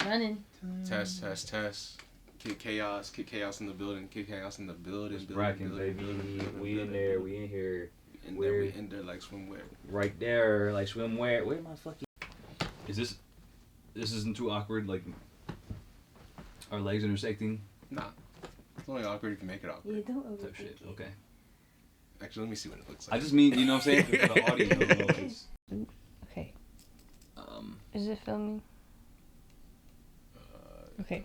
Running. Test. Kick Chaos in the building. Kick Chaos in the building. Rocking, baby. We in there. We in here. And then we in there like swimwear. Right there, like swimwear. Where my fucking? Is this? This isn't too awkward. Like our legs intersecting. Nah, it's only awkward if you make it awkward. Yeah, don't overthink Type shit. it. Okay. Actually, let me see what it looks like. I just mean, you know what I'm saying? For the audience, I don't know if it's, Okay. Is it filming? Okay.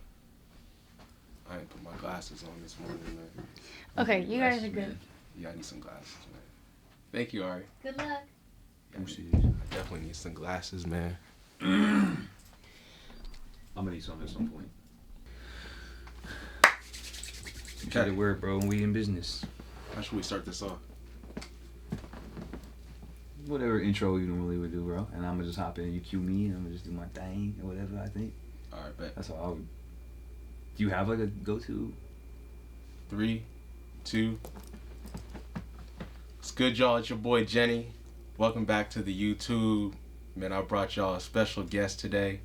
I didn't put my glasses on this morning, man. Okay, you guys are good. Yeah, I need some glasses, man. Thank you, Ari. Good luck. I definitely need some glasses, man. I'm gonna need some at some point. You got the word, bro. We in business. How should we start this off? Whatever intro you normally would do, bro. And I'm gonna just hop in. You cue me, and I'm gonna just do my thing or whatever. I think. All right, bet. That's all I would. Do you have like a go-to? 3, 2. What's good, y'all? It's your boy Genny. Welcome back to the YouTube. Man, I brought y'all a special guest today.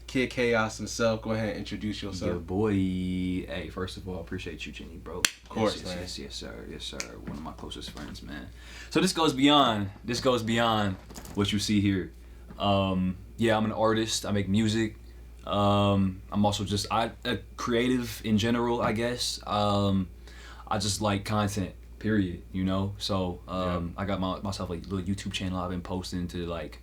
Kid Chaos himself. Go ahead and introduce yourself. Your boy. Hey, first of all, I appreciate you, Genny, bro. Of course, man. Yes, sir. One of my closest friends, man. So this goes beyond what you see here. Yeah, I'm an artist. I make music. I'm also just a creative in general, I guess. I just like content, period, you know? So I got myself like a little YouTube channel I've been posting to like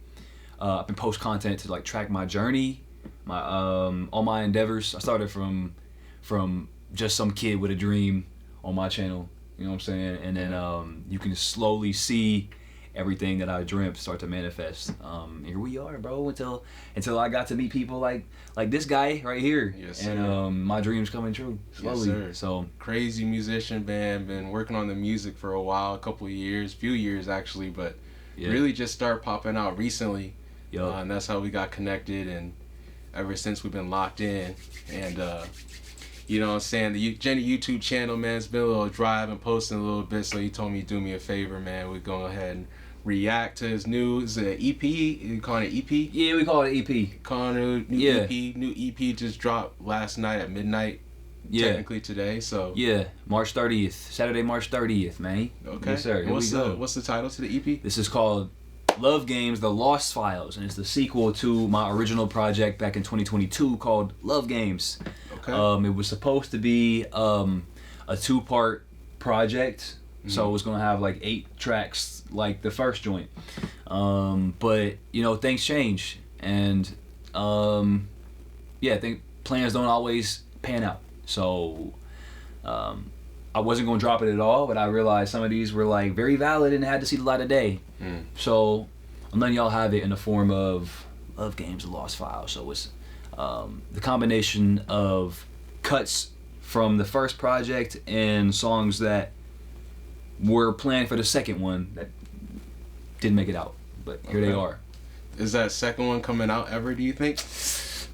I've been post content to like track my journey, my all my endeavors. I started from just some kid with a dream on my channel, you know what I'm saying? And then you can slowly see everything that I dreamt start to manifest. Here we are, bro, until I got to meet people like this guy right here. Yes, sir. And my dreams coming true slowly. Yes, sir. So crazy musician, man. Been working on the music for a while, few years actually, but really just started popping out recently. And that's how we got connected, and ever since we've been locked in. And you know what I'm saying, the Genny YouTube channel, man, it's been a little drive and posting a little bit, so he told me to do me a favor, man. We're going to go ahead and react to his new, is it an EP? You calling it EP? yeah, we call it EP. Calling it new EP. New EP just dropped last night at midnight. Technically today, so March 30th, Saturday, March 30th, man. Okay. Yes, sir. Here What's we go. What's the title to the EP? This is called Love Games: The Lost Files, and it's the sequel to my original project back in 2022 called Love Games. Okay. It was supposed to be a 2-part project, so it was gonna have like 8 tracks like the first joint. But you know, things change, and I think plans don't always pan out. So I wasn't gonna drop it at all, but I realized some of these were like very valid and had to see the light of day. So I'm letting y'all have it in the form of Love Games: The Lost Files. So it's the combination of cuts from the first project and songs that were planned for the second one that didn't make it out, but here they are. Is that second one coming out ever, do you think?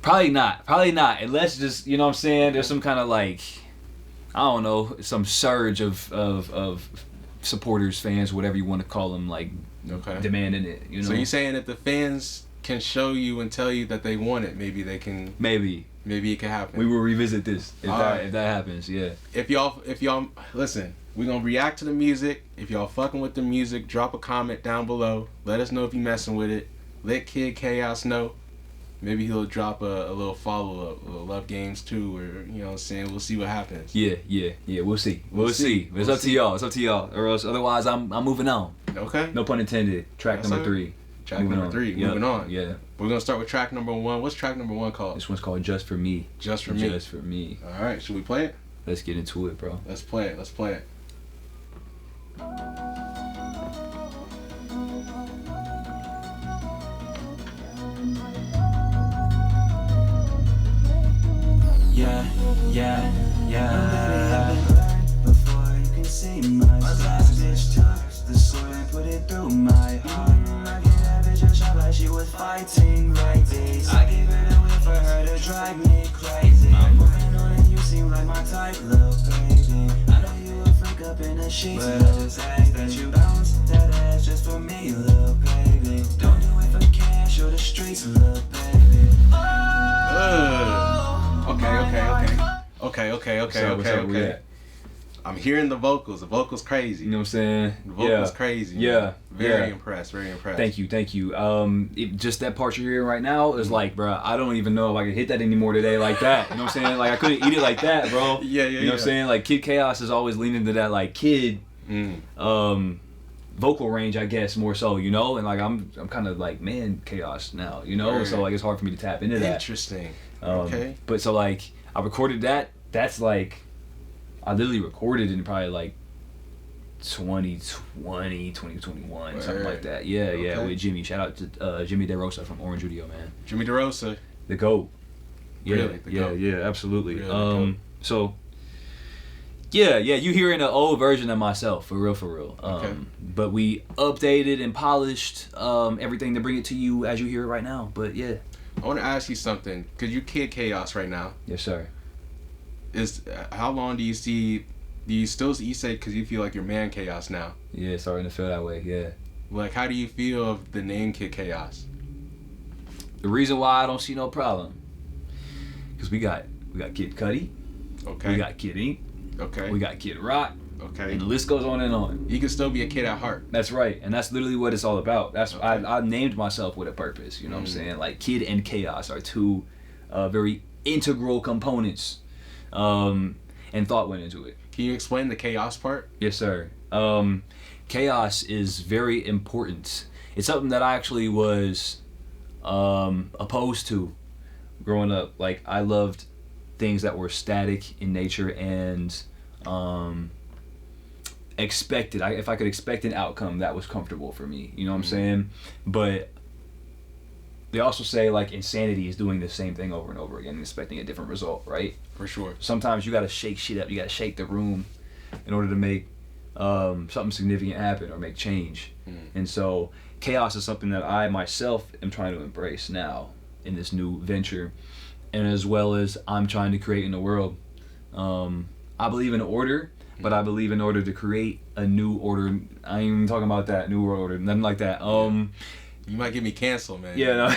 Probably not, unless just, you know what I'm saying, there's some kind of like, I don't know, some surge of supporters, fans, whatever you want to call them, like demanding it, you know? So you're saying if the fans can show you and tell you that they want it, maybe they can... Maybe it can happen. We will revisit this if that happens, yeah. If y'all, listen, we're going to react to the music. If y'all fucking with the music, drop a comment down below. Let us know if you messing with it. Let Kid Chaos know. Maybe he'll drop a little follow-up, Love Games 2, or, you know what I'm saying, we'll see what happens. Yeah, we'll see. It's up to y'all, or else otherwise I'm moving on. Okay. No pun intended. Track number 3. Track number 3, moving on. Yeah. We're going to start with track number 1. What's track number 1 called? This one's called Just For Me. Just For Me. Alright, should we play it? Let's get into it, bro. Let's play it. Yeah. Before you can see my last bitch took the sword and put it through my heart. I get that bitch a shot like she was fighting right days. I gave it away for her to drive me crazy. I'm moving on and you seem like my type, little baby. I know you a freak up in the sheets, but I just ask that you bounce that ass just for me, little baby. Don't do it for cash or the streets, little baby. Okay. I'm hearing the vocals. The vocals crazy. You know what I'm saying? The vocals crazy. Yeah. Very impressed. Thank you. Just that part you're hearing right now is like, bro, I don't even know if I can hit that anymore today like that. You know what I'm saying? Like, I couldn't eat it like that, bro. Yeah. You know what I'm saying? Like, Kid Chaos is always leaning to that, like, kid, vocal range, I guess, more so, you know? And, like, I'm kind of, like, man, Chaos now, you know? Right. So, like, it's hard for me to tap into that. Interesting. Okay. But, so, like, I recorded that. That's, like, I literally recorded in probably, like, 2021, right. Something like that. Yeah, with Jimmy. Shout out to Jimmy DeRosa from Orange Video, man. Jimmy DeRosa. The GOAT. Yeah, really, the GOAT. Yeah, absolutely. Really so, yeah, you hearing an old version of myself, for real. Okay. But we updated and polished everything to bring it to you as you hear it right now. But, yeah. I want to ask you something, because you're Kid Chaos right now. Yes, sir. How long do you say, because you feel like you're Man Chaos now? Yeah, it's starting to feel that way, yeah. Like, how do you feel of the name Kid Chaos? The reason why I don't see no problem, because we got Kid Cudi, okay. We got Kid Ink, okay. We got Kid Rock, okay. And the list goes on and on. You can still be a kid at heart. That's right, and that's literally what it's all about. That's okay. I named myself with a purpose, you know what I'm saying? Like, Kid and Chaos are two very integral components. And thought went into it. Can you explain the chaos part? Yes, sir. Chaos is very important. It's something that I actually was opposed to growing up. Like, I loved things that were static in nature and expected. If I could expect an outcome that was comfortable for me, you know what I'm saying? But they also say, like, insanity is doing the same thing over and over again and expecting a different result, right? For sure. Sometimes you gotta shake shit up. You gotta shake the room in order to make something significant happen or make change. And so chaos is something that I myself am trying to embrace now in this new venture, and as well as I'm trying to create in the world. I believe in order, but I believe in order to create a new order. I ain't even talking about that new world order, nothing like that. You might get me canceled, man. Yeah, no.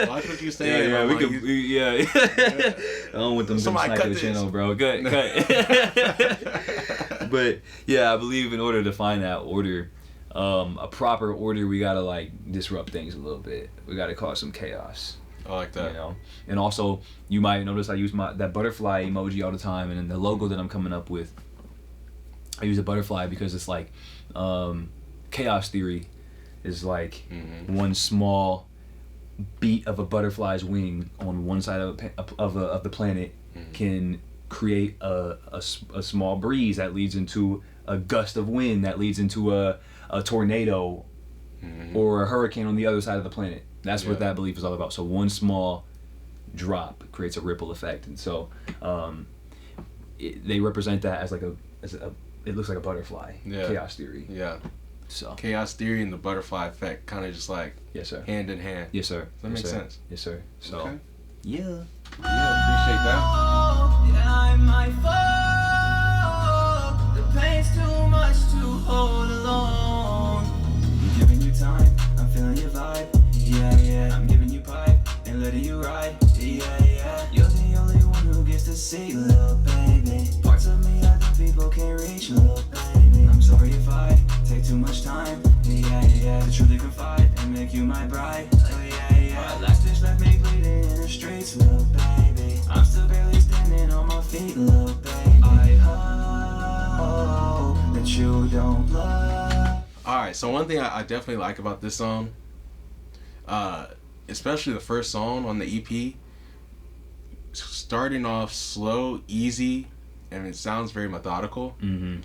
Watch what you say. Yeah, we could. I don't want them to snipe the channel, bro. Cut. But yeah, I believe in order to find that order, a proper order, we gotta, like, disrupt things a little bit. We gotta cause some chaos. I like that. You know, and also you might notice I use that butterfly emoji all the time, and in the logo that I'm coming up with, I use a butterfly because it's like chaos theory. Is like one small beat of a butterfly's wing on one side of the planet can create a small breeze that leads into a gust of wind that leads into a tornado or a hurricane on the other side of the planet. That's what that belief is all about. So one small drop creates a ripple effect, and so they represent that as it looks like a butterfly. Chaos theory. Yeah. So chaos theory and the butterfly effect kind of just like hand in hand. Yes, sir. Does that make sense? Yes, sir. So okay. Yeah, appreciate that. I might fall. The pain's too much to hold alone. I'm giving you time, I'm feeling your vibe. Yeah. I'm giving you pipe and letting you ride. Yeah. You're the only one who gets to see, little baby. Parts of me other people can't reach, little baby. I'm sorry if I take too much time, yeah, to truly confide and make you my bride, My last bitch left me bleeding in the streets, little baby. I'm still barely standing on my feet, little baby. I hope that you don't blow. Alright, so one thing I definitely like about this song, especially the first song on the EP, starting off slow, easy, and it sounds very methodical.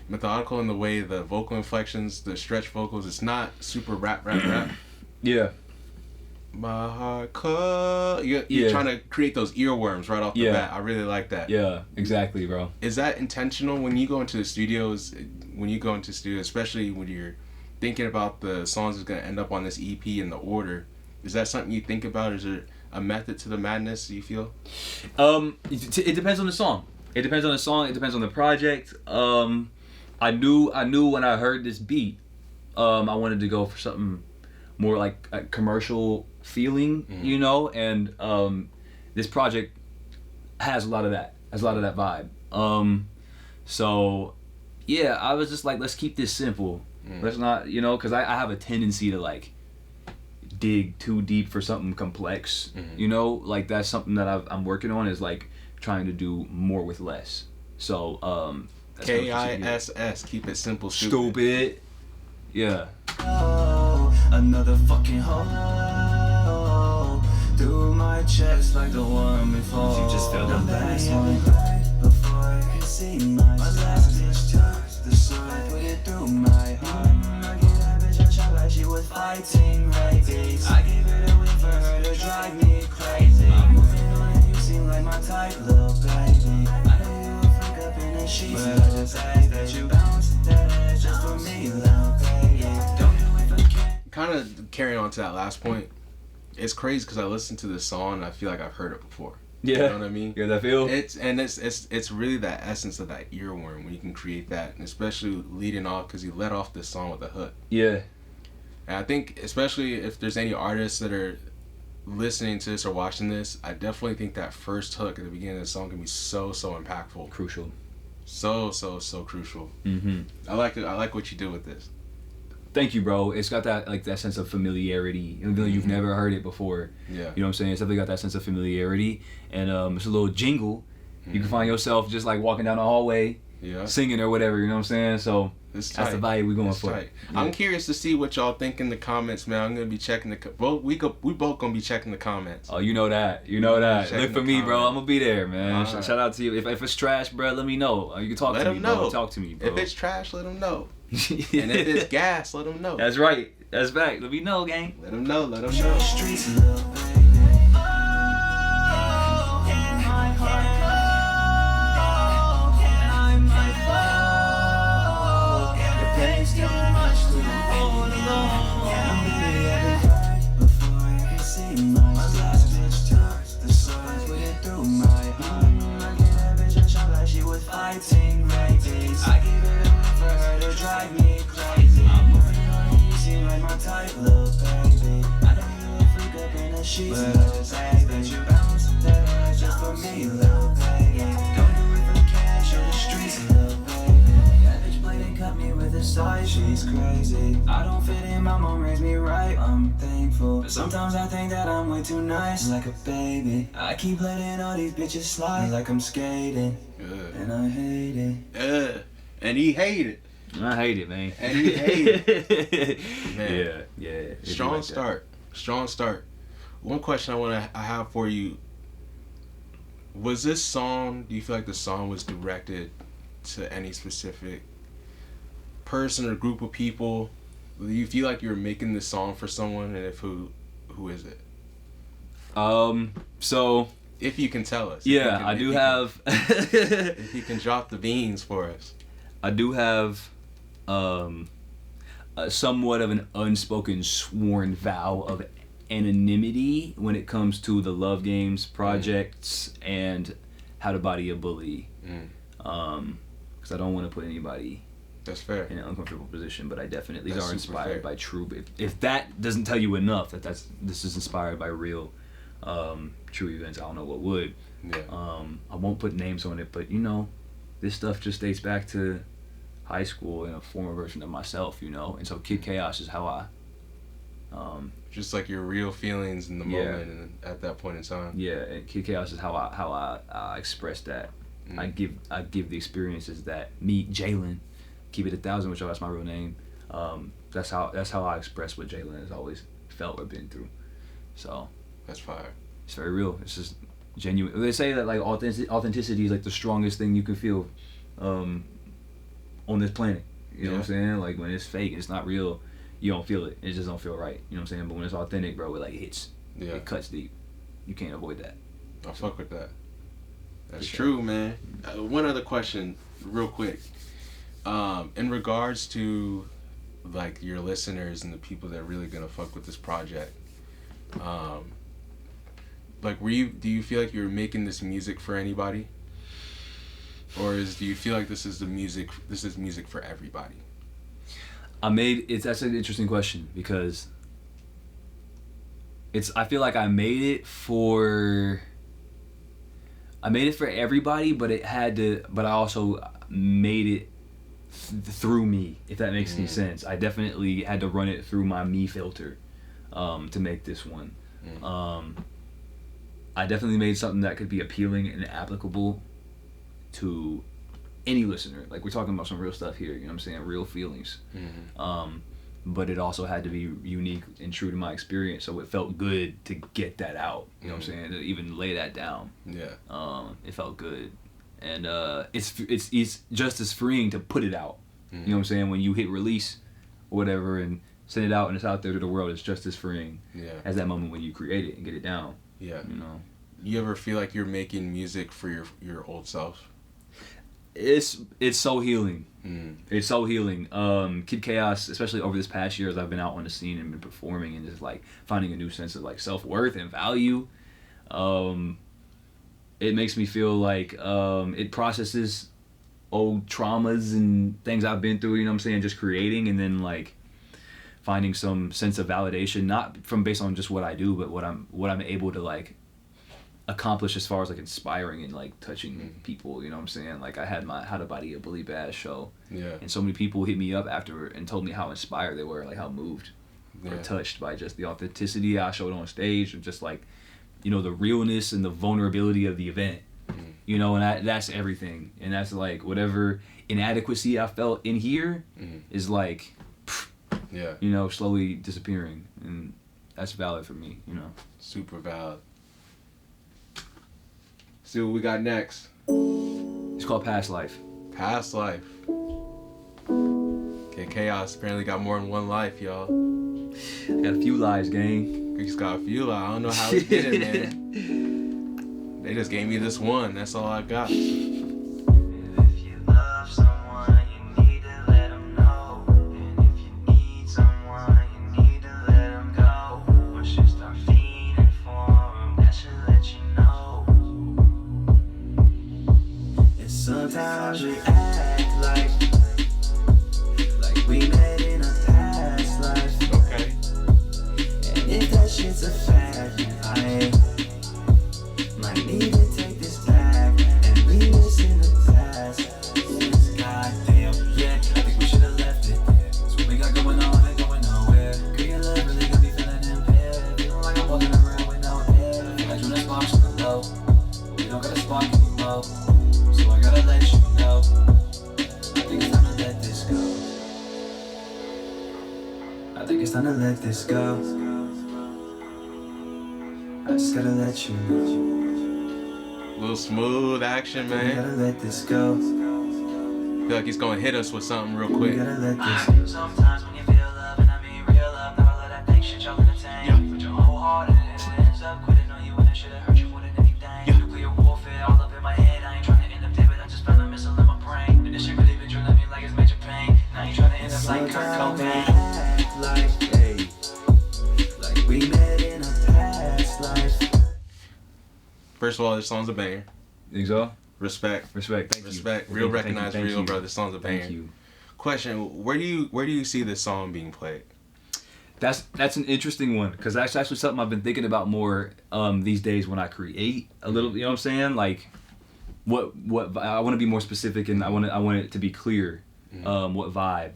Methodical in the way the vocal inflections, the stretch vocals, it's not super rap. Yeah. My heart you're trying to create those earworms right off the bat. I really like that. Yeah, exactly, bro. Is that intentional when you go into the studios, especially when you're thinking about the songs that's going to end up on this EP in the order? Is that something you think about? Is there a method to the madness, do you feel? It depends on the song. It depends on the song. It depends on the project. I knew when I heard this beat, I wanted to go for something more like a commercial feeling, you know. And this project has a lot of that. Has a lot of that vibe. So yeah, I was just like, let's keep this simple. Let's not, you know, because I have a tendency to like dig too deep for something complex. You know, like that's something that I'm working on, is like trying to do more with less. So KISS, keep it simple, stupid. Yeah. Oh, another fucking hole through my chest like the one before. You just felt the last one before I could see my last bitch touch the soul, put it through my heart. I get that bitch a shot like she was fighting rabies. I give it a win for her to drive me crazy. I'm moving on and you seem like my type, little baby. I know you a freak up in the sheets, but I just ask that you bounce that ass just for me, little baby. Don't do it for kids. Kind of carrying on to that last point, it's crazy because I listened to this song and I feel like I've heard it before. Yeah. You know what I mean? Yeah, that feel. It's really that essence of that earworm when you can create that, and especially leading off, because you let off this song with a hook. Yeah. And I think especially if there's any artists that are listening to this or watching this, I definitely think that first hook at the beginning of the song can be so impactful. Crucial. So crucial. I like it. I like what you do with this. Thank you, bro. It's got that like that sense of familiarity. Even though you've never heard it before. Yeah. You know what I'm saying? It's definitely got that sense of familiarity. And it's a little jingle. You can find yourself just like walking down the hallway, singing or whatever, you know what I'm saying? So that's the vibe we're going for. Yeah. I'm curious to see what y'all think in the comments, man. I'm gonna be checking we both gonna be checking the comments. Oh, you know that. Look for me, bro. I'm gonna be there, man. Right. Shout out to you. If it's trash, bro, let me know. You can talk to me, bro. Talk to me, bro. If it's trash, let them know. And if it's gas, let them know. That's right. That's fact. Let me know, gang. Let them know. Let them Show know. the streets, little baby. Oh, in my heart. Oh, I might fall. The pain's too much to hold alone. I'm really having cried before I could see my last bitch touch the soil, put it through my heart. I get that bitch a shot like she was fighting rabies. I give it a win for her to drive me crazy. I'm moving on and you seem like my type, little baby. I know you a freak up in the sheets, but I just ask that you bounce that ass just for me, little baby. Don't do it for cash or the streets, little baby. That bitch played and cut me with a side, she's crazy. I don't fit in, my mom raised me right, I'm thankful. But sometimes I think that I'm way too nice, like a baby. I keep letting all these bitches slide like I'm skating, and I hate it. And he hated. I hate it, man. And he hated it. Man. Yeah. Strong start. One question I have for you. Was this song, do you feel like the song was directed to any specific person or group of people? Do you feel like you were making this song for someone, and if who is it? So if you can tell us. Yeah, I do have if you can drop the beans for us. I do have somewhat of an unspoken sworn vow of anonymity when it comes to the Love Games projects and How to Body a Bully. Because I don't want to put anybody That's fair. in an uncomfortable position, but I definitely are inspired by true. If that doesn't tell you enough that this is inspired by real true events, I don't know what would. Yeah. I won't put names on it, but this stuff just dates back to high school and a former version of myself, and so KID CHAO is how I just like your real feelings in the moment and at that point in time. Yeah, and KID CHAO is how I express that. I give the experiences that me, Jalen, keep it 1,000, which that's my real name. That's how I express what Jalen has always felt or been through. So that's fire. It's very real. It's just genuine. They say that like authenticity is like the strongest thing you can feel on this planet. You know what I'm saying? Like when it's fake, it's not real, you don't feel it. It just don't feel right. You know what I'm saying? But when it's authentic, bro, it like hits. Yeah. It cuts deep. You can't avoid that. I fuck with that. That's true, man. One other question, real quick. In regards to like your listeners and the people that are really gonna fuck with this project, like do you feel like you're making this music for anybody? Or do you feel like this is music for everybody? That's an interesting question because I feel like I made it for I made it for everybody, but I also made it through me, if that makes any sense. I definitely had to run it through my me filter to make this one. I definitely made something that could be appealing and applicable to any listener. Like, we're talking about some real stuff here, you know what I'm saying? Real feelings. But it also had to be unique and true to my experience, so it felt good to get that out, you know what I'm saying? To even lay that down. Yeah. It felt good. And it's just as freeing to put it out. You know what I'm saying? When you hit release or whatever and send it out and it's out there to the world, it's just as freeing as that moment when you create it and get it down. Yeah. You know? You ever feel like you're making music for your old self? It's so healing. It's so healing. KID CHAO, especially over this past year as I've been out on the scene and been performing and just like finding a new sense of like self-worth and value, it makes me feel like it processes old traumas and things I've been through, you know what I'm saying, just creating and then like finding some sense of validation, not from based on just what I do, but what I'm able to like accomplish as far as like inspiring and like touching people, you know what I'm saying? Like, I had my How to Body a Bully Bad show, and so many people hit me up after and told me how inspired they were, like how moved or touched by just the authenticity I showed on stage, and just like, you know, the realness and the vulnerability of the event, you know, and that's everything. And that's like whatever inadequacy I felt in here is like, you know, slowly disappearing, and that's valid for me, you know. Super valid. See what we got next. It's called Past Life. Past Life. Okay, Chaos apparently got more than one life, y'all. Got a few lives, gang. He's got a few lives. I don't know how he did it, man. They just gave me this one. That's all I got. Sometimes we act like we met in a past life. Okay. And if that shit's a fact, I might need to take this back and leave this in the past. Goddamn, yeah, I think we should've left it there. So what we got going on ain't going nowhere. Girl, your love really got me feeling impaired. Feeling like I'm walking around with no air. I feel like Jonas Sparks on the low, but we don't got a spark anymore. So I gotta let you know, I think it's time to let this go. I think it's time to let this go. I just gotta let you know. Little smooth action, man. We gotta let this go. Feel like he's gonna hit us with something real quick. We gotta let this. Sometimes when you feel love, and I mean real love, not all of that fake shit y'all entertain. Put your whole heart in it, and it ends up quitting on you when it should've hurt you more than anything. Nuclear warfare all up in my head. I ain't trying to end up dead, but I just found a missile in my brain. But this shit really been drilling me like it's major pain. Now you trying to end up like Kurt Cobain. Like we met in a past life. First of all, this song's a banger. Think so? Respect. Thank you. Respect. Real recognized real, bro. This song's a banger. Thank you. Question: Where do you see this song being played? That's an interesting one, because that's actually something I've been thinking about more these days when I create a little. You know what I'm saying? Like, what I want to be more specific, and I want it to be clear. What vibe?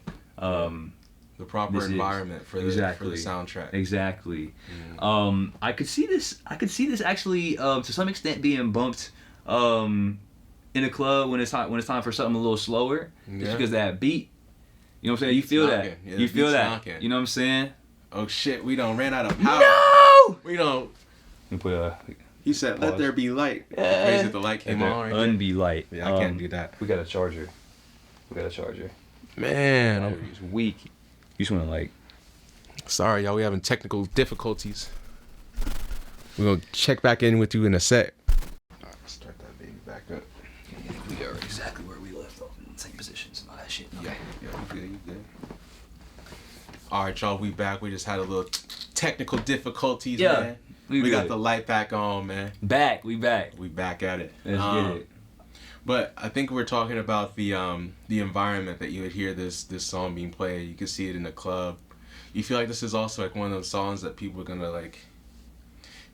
The proper environment for the soundtrack. Exactly. I could see this actually to some extent being bumped in a club when it's time for something a little slower, just because that beat. You know what I'm saying? You feel that. Yeah, you feel that. Knocking. You know what I'm saying? Oh shit, we done ran out of power. No! We don't. Let me put He said, "Let there be light." Crazy if the light came on. Right unbe light. Yeah, I can't do that. We got a charger. Man, it's weak. You just want to like. Sorry, y'all. We having technical difficulties. We're gonna check back in with you in a sec. All right, start that baby back up. Yeah, we are exactly where we left off in the same positions and all that shit. Okay. Yeah, you good. All right, y'all. We back. We just had a little technical difficulties, man. We got the light back on, man. We back. We back at it. Let's get it. But I think we're talking about the environment that you would hear this song being played. You can see it in the club. You feel like this is also like one of those songs that people are gonna like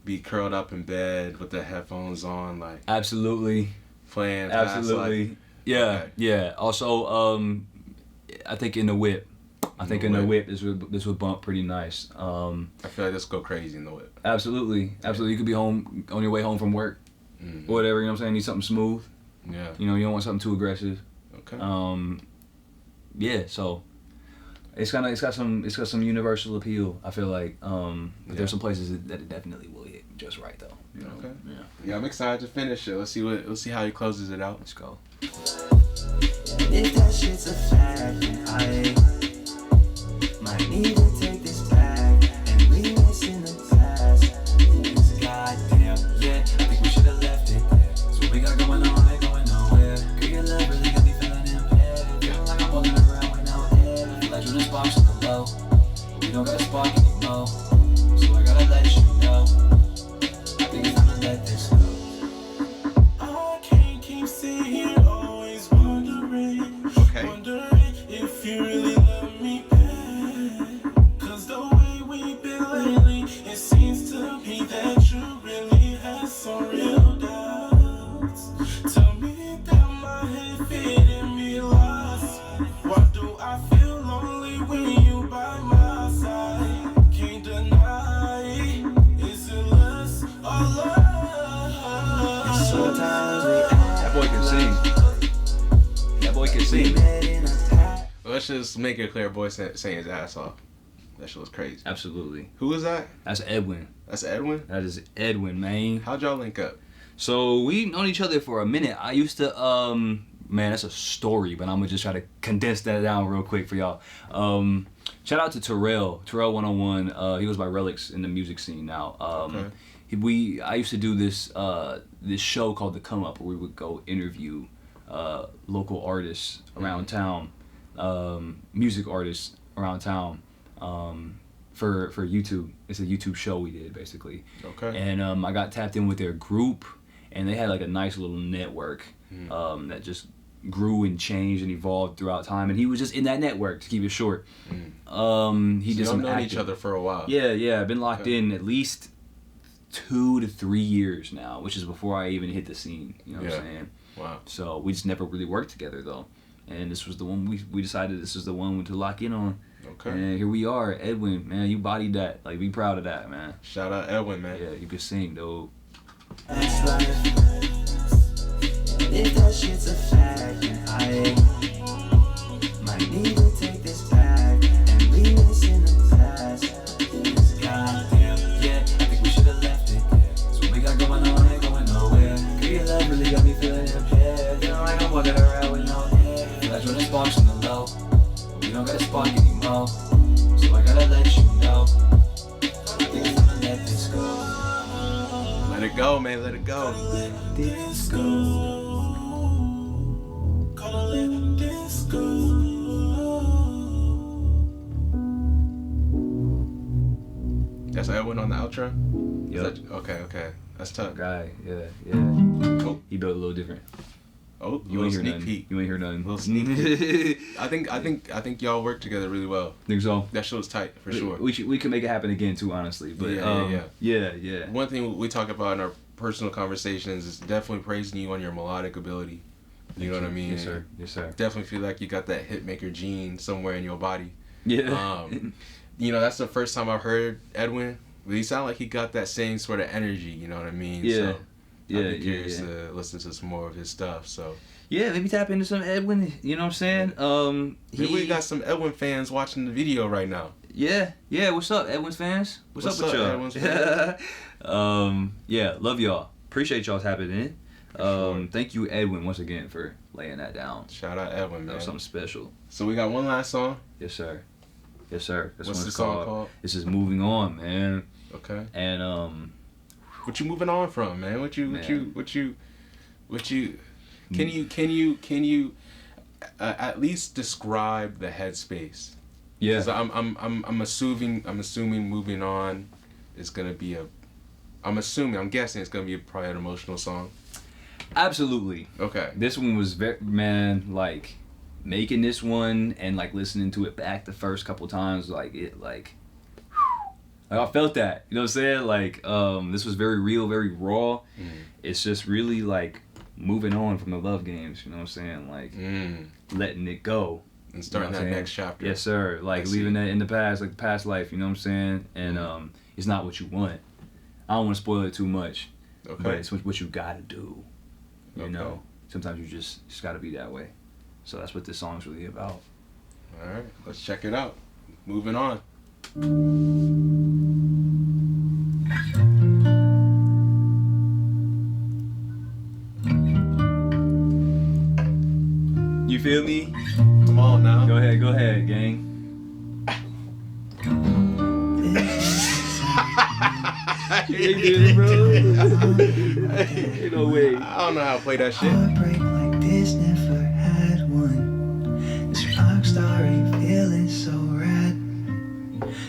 be curled up in bed with the headphones on, like Absolutely. playing. Absolutely. Like, Yeah, okay. yeah. Also, I think in the whip. In the whip, this would bump pretty nice. I feel like this go crazy in the whip. Absolutely. You could be home on your way home from work, or whatever. You know what I'm saying? Need something smooth. Yeah. You know, you don't want something too aggressive. Okay. Yeah. So it's got some universal appeal. I feel like. But there's some places that it definitely will hit just right though. You know? Okay. Yeah. Yeah, I'm excited to finish it. Let's see how he closes it out. Let's go. If that shit's a fact, I might need to take this back and leave this in the past. Cause goddamn, yeah, I think we should've left it there. So what we got going on ain't going nowhere. Girl, your love really got me feeling impaired. Feeling like I'm walking around with no hair. I feel like Jordan Sparks on the low, but we don't got a spark anymore. So I gotta let you know, I think it's time to let this go. I can't keep sitting here always wondering, Okay. wondering if you really love me back. Cause the way we've been lately, it seems to me that you really have some real doubts. Tell me that my head fitting me lost. Why do I feel lonely when you by my side? Can't deny it. Is it lust or love? Sometimes we That boy can sing. That boy can sing. Let's just make it clear, boy saying his ass off. That shit was crazy. Absolutely. Who was that? That's Edwin. That's Edwin? That is Edwin, man. How'd y'all link up? So we known each other for a minute. I used to man, that's a story, but I'm gonna just try to condense that down real quick for y'all. Shout out to Terrell 101. He was by Relics in the music scene now. Okay. I used to do this show called The Come Up, where we would go interview local artists around town, music artists around town, for YouTube. It's a YouTube show we did basically. Okay. And I got tapped in with their group, and they had like a nice little network that just grew and changed and evolved throughout time. And he was just in that network, to keep it short. He So did y'all some known acting. each other for a while. Yeah. I've been locked in at least 2 to 3 years now, which is before I even hit the scene. You know what I'm saying? Wow. So we just never really worked together though. And this was the one we decided this is the one to lock in on. Okay. And here we are, Edwin, man, you bodied that. Like, be proud of that, man. Shout out Edwin, man. Yeah, you can sing, dude. That's life. If that shit's a fact, I might need to take this back and leave this in the past. Cause goddamn, yeah, I think we should've left it there. So what we got going on ain't going nowhere. Girl, your love really got me feeling impaired. Feeling like I'm walking around with no hair. Feel like Jordan Sparks on the low, but we don't got a spark anymore. So I gotta let you know, I think it's time to let this go. Let it go, man. Let it go. Let this go. Gotta let this go. That's Edwin on the outro? Yep. Okay. That's tough. Guy, yeah. Oh, He built a little different. you ain't hear sneak nothing. peek. You ain't hear nothing. Little sneak peek. I think y'all work together really well. Think so? That show's tight for sure. We can make it happen again too, honestly. But yeah. One thing we talk about in our personal conversations is definitely praising you on your melodic ability. You know what I mean? Yes, sir. Yes, sir. Definitely feel like you got that hit maker gene somewhere in your body. Yeah. You know, that's the first time I've heard Edwin. He sound like he got that same sort of energy. You know what I mean? Yeah. So Yeah, I'd be curious yeah. to listen to some more of his stuff. So Yeah, maybe tap into some Edwin. You know what I'm saying? maybe we got some Edwin fans watching the video right now. Yeah. What's up, Edwin's fans? What's up with y'all? Edwin's fans? Yeah, love y'all. Appreciate y'all tapping in. sure. Thank you, Edwin, once again for laying that down. Shout out Edwin, That man. was something special. So we got one last song. Yes, sir. Yes, sir. This What's one's the song called? This is Moving On, man. Okay. And What you moving on from, man? What you can you at least describe the headspace? yeah. 'Cause I'm assuming moving on is gonna be I'm guessing it's gonna be probably an emotional song. Absolutely. Okay. This one was like making this one and like listening to it back the first couple times, like Like I felt that, you know what I'm saying? Like this was very real, very raw. It's just really like moving on from the love games, you know what I'm saying? Like letting it go and starting that next chapter. Yes, sir. Like leaving that in the past, like the past life, you know what I'm saying? And it's not what you want. I don't want to spoil it too much, but it's what you gotta do. You know, sometimes you just gotta be that way. So that's what this song's really about. All right, let's check it out. Moving on. You feel me? Come on now. Go ahead, gang. Ain't no way. I don't know how to play that shit. Heartbreak like this, never had one. This rock star ain't feeling so rad.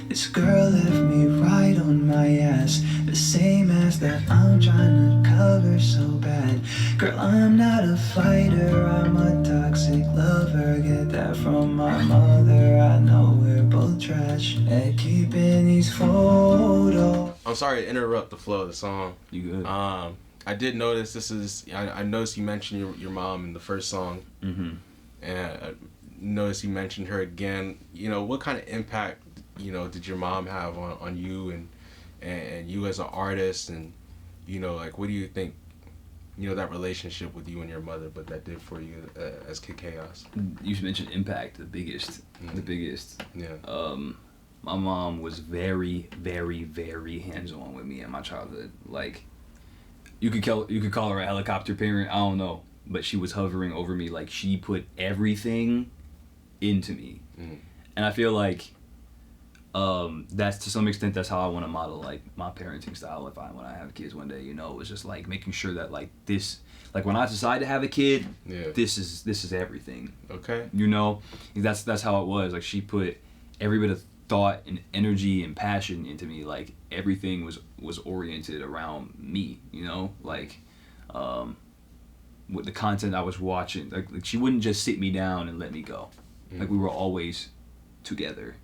This girl left me right on my ass, the same ass that I'm trying to cover so bad. Girl, I'm not a fighter, I'm a toxic lover. Get that from my mother, I know we're both trash at keeping these photos. I'm sorry to interrupt the flow of the song. You good? I did notice I noticed you mentioned your mom in the first song. Mm-hmm. And I noticed you mentioned her again. You know, what kind of impact, you know, did your mom have on you and you as an artist? And, you know, like, what do you think, you know, that relationship with you and your mother, what that did for you as KID Chaos? You mentioned impact, the biggest. Yeah. My mom was very, very, very hands-on with me in my childhood. Like, you could call her a helicopter parent. I don't know, but she was hovering over me. Like, she put everything into me, and I feel like that's, to some extent, that's how I want to model like my parenting style when I have kids one day. You know, it was just like making sure that like this, like when I decide to have a kid, this is everything. Okay. You know, that's how it was. Like, she put every bit of thought and energy and passion into me. Like, everything was oriented around me, you know, like with the content I was watching. Like she wouldn't just sit me down and let me go. Like, we were always together,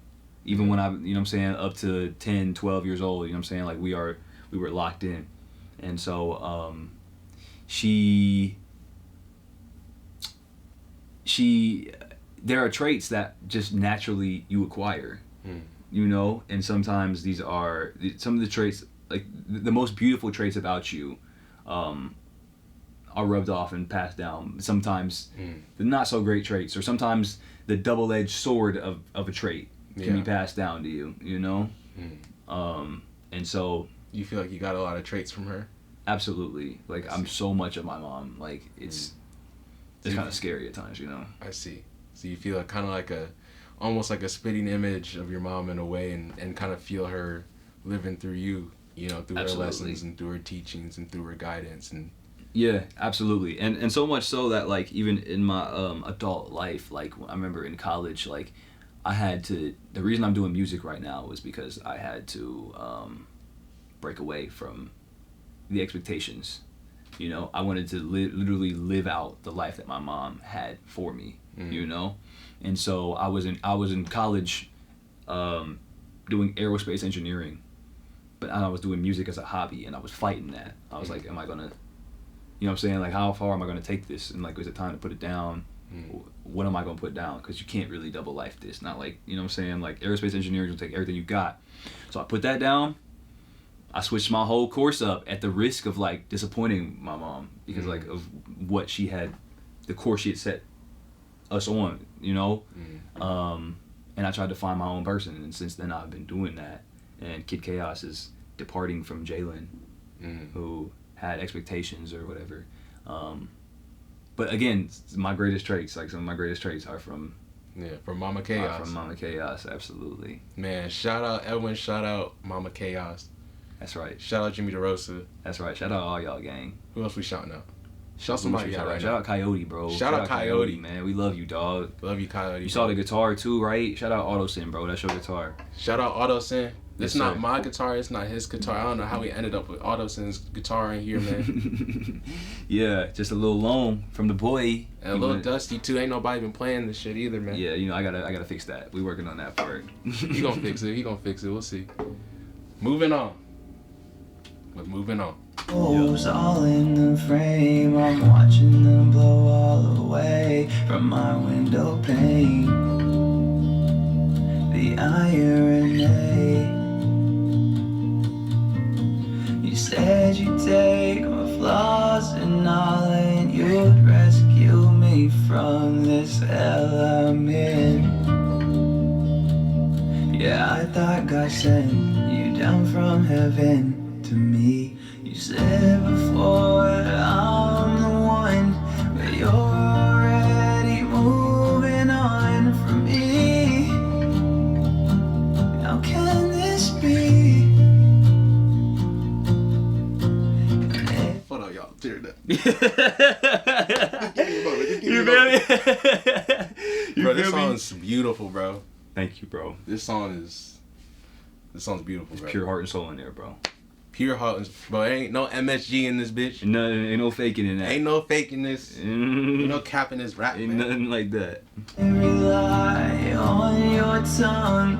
even when I, you know what I'm saying, up to 10, 12 years old, you know what I'm saying, like we were locked in. And so there are traits that just naturally you acquire. You know, and sometimes these are some of the traits, like the most beautiful traits about you are rubbed off and passed down. Sometimes the not so great traits, or sometimes the double-edged sword of a trait can be passed down to you, you know? And so... You feel like you got a lot of traits from her? Absolutely. Like, I'm so much of my mom. Like, it's kind of scary at times, you know? I see. So you feel like kind of like almost like a spitting image of your mom in a way, and kind of feel her living through you, you know, through her lessons and through her teachings and through her guidance. And yeah, absolutely. And so much so that, like, even in my adult life, like, I remember in college, like, I had to, the reason I'm doing music right now was because I had to break away from the expectations. You know, I wanted to literally live out the life that my mom had for me, you know? And so I was in college doing aerospace engineering, but I was doing music as a hobby, and I was fighting that. I was like, am I gonna, you know what I'm saying, like, how far am I gonna take this? And like, is it time to put it down? What am I gonna put down? Because you can't really double life this. Not like, you know what I'm saying, like aerospace engineering will take everything you got. So I put that down. I switched my whole course up at the risk of like disappointing my mom because like of what she had, the course she had set us on, you know. And I tried to find my own person, and since then I've been doing that. And KID Chaos is departing from Jalen, who had expectations or whatever. But again, my greatest traits, like some of my greatest traits are from from Mama Chaos. From Mama Chaos, absolutely. Man, shout out Edwin, shout out Mama Chaos. That's right. Shout out Jimmy DeRosa. That's right. Shout out all y'all, gang. Who else we shouting out? Shout somebody out right Shout now. out Coyote, bro. Shout out Coyote, man. We love you, dog. Love you, Coyote. You saw the guitar too, right? Shout out AutoSyn, bro. That's your guitar. Shout out AutoSyn. It's not sir. my guitar. It's not his guitar. I don't know how we ended up with AutoSyn's guitar in here, man. Yeah, just a little loan from the boy. And a little dusty too. Ain't nobody been playing this shit either, man. Yeah, you know, I gotta fix that. We working on that part. He gonna fix it. He gonna fix it. We'll see. Moving on. We're moving on. Holes all in the frame. I'm watching them blow all away from my window pane. The irony. You said you'd take my flaws and all, and you'd rescue me from this hell I'm in. Yeah, I thought God sent you down from heaven to me. You said before I'm the one, but you're already moving on from me. How can this be? Hold on, y'all. Tear it up. You feel me? Bro, this song's beautiful, bro. Thank you, bro. This song's beautiful, bro. Pure heart and soul in there, bro. Pure heart, bro. Ain't no MSG in this bitch. No, ain't no faking in that. Ain't no faking this. Ain't no capping this rap, Ain't man. nothing like that. Every lie on your tongue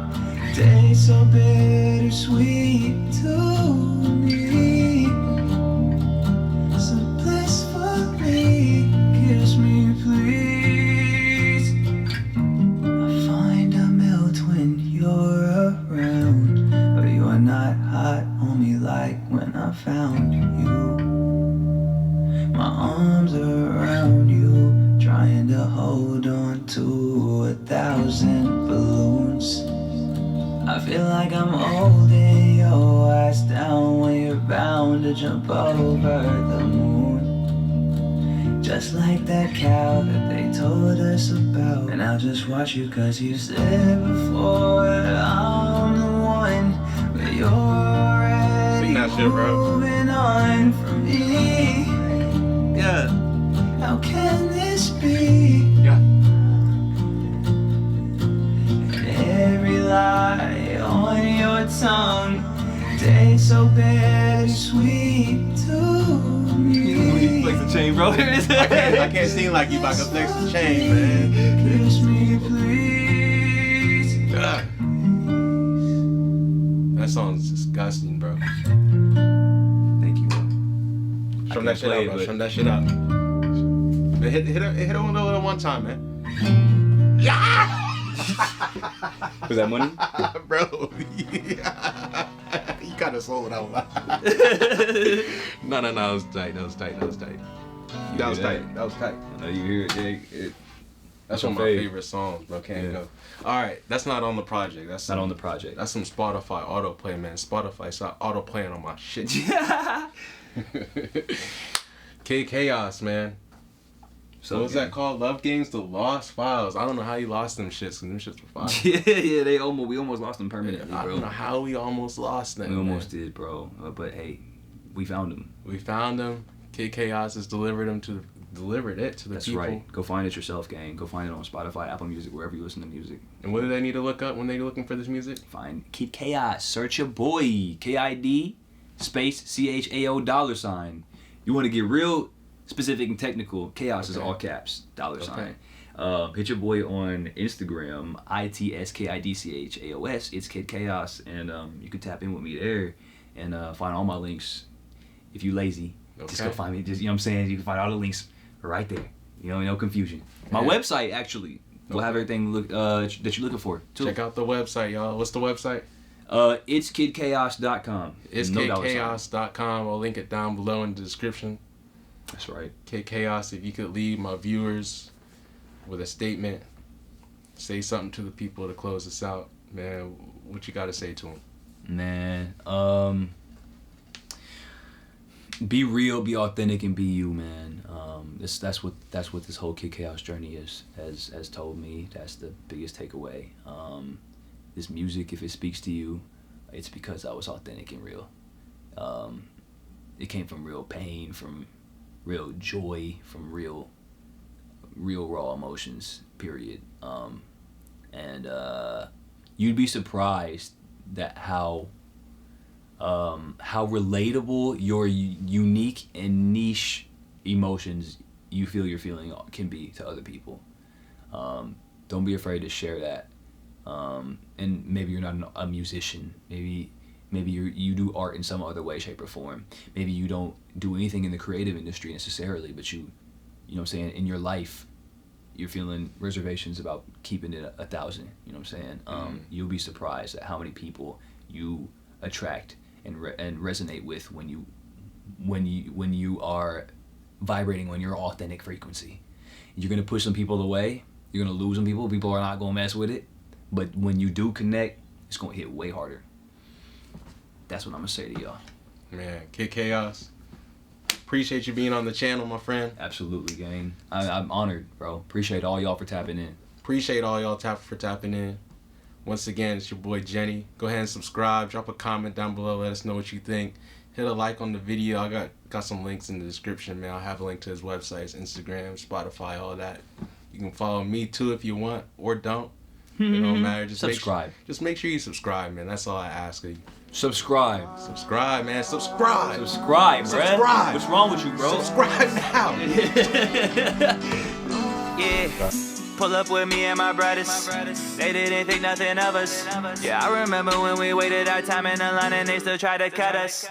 tastes so bittersweet to me. So blissfully kiss me, please. I find I melt when you're around, but you're not hot on me like when I found you. My arms around you, trying to hold on to 1,000 balloons. I feel like I'm holding your ass down when you're bound to jump over the moon. Just like that cow that they told us about. And I'll just watch you cause you said before I'm the one, but you're already Sing that shit, bro. moving on from me. Yeah. How can this be? Yeah. Every lie on your tongue tastes so bittersweet to me. Flex the chain, bro. I can't sing like you, but I can flex the chain, man. Kiss me, please. Ugh. That song's disgusting, bro. Thank you, bro. Show that shit out, bro. Show that shit out. Man, hit it one time, man. Yeah! Was that money? Bro, yeah. You kind of sold it out loud. No, that was tight. That was tight. That was tight. I know you hear it. That's one of my favorite songs, bro. Can't go. All right, that's not on the project. That's Not on the project. That's some Spotify autoplay, man. Spotify start autoplaying on my shit. KID CHAO, man. So what was that called? Love Games, The Lost Files. I don't know how you lost them shits, because them shits were fire. Yeah, we almost lost them permanently, I bro. don't know how we almost lost them. We almost did, bro. But hey, we found them. We found them. KID CHAO has delivered it to the That's people. right. Go find it yourself, gang. Go find it on Spotify, Apple Music, wherever you listen to music. And what do they need to look up when they're looking for this music? Find KID CHAO. Search your boy. KID space CHAO $. You want to get real specific and technical. Chaos is all caps, $. Hit your boy on Instagram, ITSKIDCHAOS. It's KID CHAO, and you can tap in with me there and find all my links. If you lazy, just go find me. Just, you know what I'm saying? You can find all the links right there. You know, no confusion. My website actually will have everything that you're looking for too. Check out the website, y'all. What's the website? It's KidChaos.com. It's KidChaos.com. I'll link it down below in the description. That's right. KID CHAO, if you could leave my viewers with a statement, say something to the people to close this out, man, what you got to say to them? Man, be real, be authentic, and be you, man. That's what this whole KID CHAO journey has told me. That's the biggest takeaway. This music, if it speaks to you, it's because I was authentic and real. It came from real pain, from real joy, from real raw emotions, period. And you'd be surprised that how relatable your unique and niche emotions you feel you're feeling can be to other people. Don't be afraid to share that. And maybe you're not a musician. Maybe Maybe you do art in some other way, shape, or form. Maybe you don't do anything in the creative industry necessarily, but you know what I'm saying, in your life, you're feeling reservations about keeping it 1,000. You know what I'm saying? You'll be surprised at how many people you attract and resonate with when you are vibrating on your authentic frequency. You're gonna push some people away. You're gonna lose some people. People are not gonna mess with it. But when you do connect, it's gonna hit way harder. That's what I'm gonna say to y'all. Man, KID Chaos. Appreciate you being on the channel, my friend. Absolutely, gang. I'm honored, bro. Appreciate all y'all for tapping in. Appreciate all y'all for tapping in. Once again, it's your boy Genny. Go ahead and subscribe. Drop a comment down below. Let us know what you think. Hit a like on the video. I got some links in the description, man. I'll have a link to his websites, Instagram, Spotify, all that. You can follow me too if you want, or don't. It don't matter. Just subscribe. Make sure you subscribe, man. That's all I ask of you. Subscribe. Subscribe, man. Subscribe. Subscribe, bruh. Subscribe. What's wrong with you, bro? Subscribe now. Yeah. Pull up with me and my brothers. They didn't think nothing of us. Yeah, I remember when we waited our time in the line and they still tried to cut us.